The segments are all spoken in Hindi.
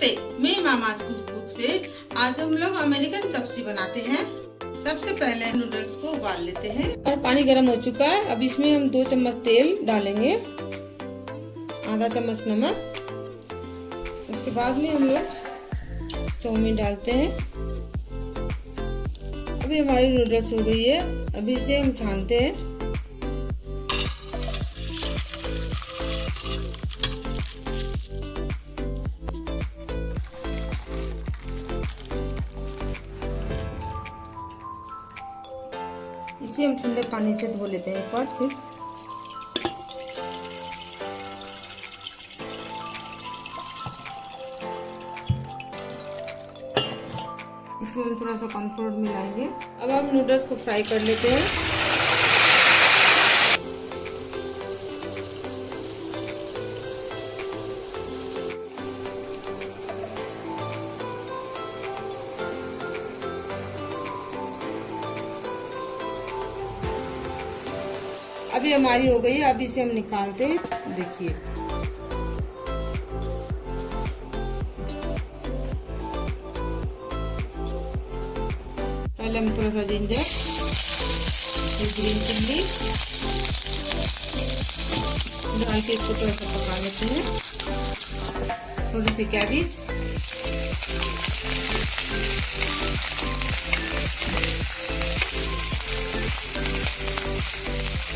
नमस्ते, मैं मामाज कुकबुक से। आज हम लोग अमेरिकन चपसी बनाते हैं। सबसे पहले नूडल्स को उबाल लेते हैं और पानी गर्म हो चुका है। अब इसमें हम 2 चम्मच तेल डालेंगे, आधा चम्मच नमक। उसके बाद में हम लोग चाउमीन डालते हैं। अभी हमारी नूडल्स हो गई है। अभी इसे हम छानते हैं। इसे हम ठंडे पानी से धो लेते हैं एक बार फिर। इसमें हम थोड़ा सा कॉर्नफ्लोर मिलाएंगे। अब हम नूडल्स को फ्राई कर लेते हैं। अभी हमारी हो गई है। अब इसे हम निकालते हैं। देखिए, पहले हम थोड़ा सा जिंजर, ग्रीन चिल्ली डाल के इसको थोड़ा सा पका लेते हैं। थोड़ी सी कैबेज,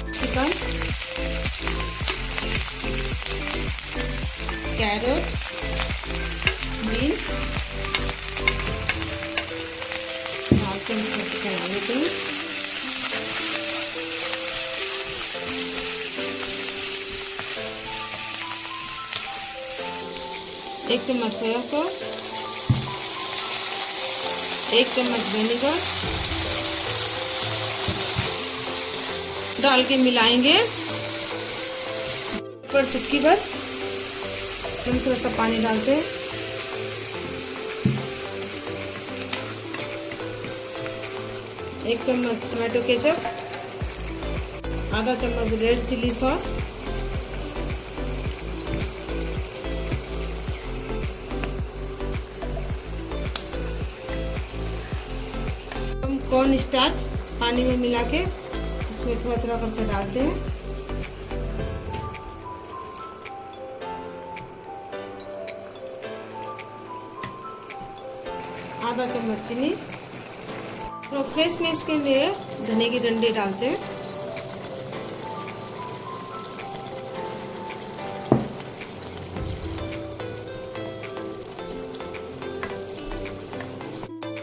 कैप्सिकम, कैरेट, बीन्स डाल के हम सब चला लेते हैं। एक चम्मच सोया सॉस, 1 चम्मच विनेगर डाल के मिलाएंगे। पर चुटकी भर हम थोड़ा सा पानी डालते हैं। एक चम्मच टमाटो केचप, आधा चम्मच रेड चिली सॉस, हम कॉर्न स्टार्च पानी में मिला के इसमें थोड़ा थोड़ा करके डालते हैं। आधा चम्मच चीनी, थोड़ा फ्रेशनेस के लिए धनिया की डंडी डालते हैं।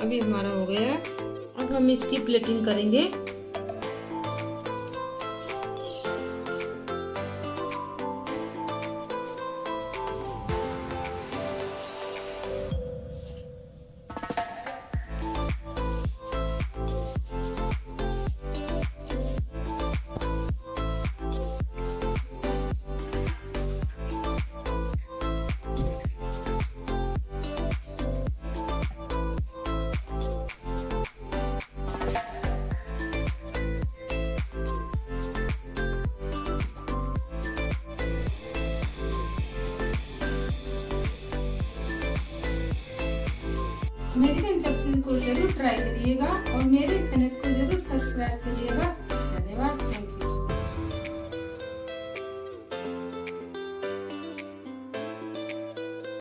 अभी हमारा हो गया है। अब हम इसकी प्लेटिंग करेंगे। अमेरिकन चपसी को जरूर ट्राई करिएगा और मेरे चैनल को जरूर सब्सक्राइब करिएगा। धन्यवाद। Thank you.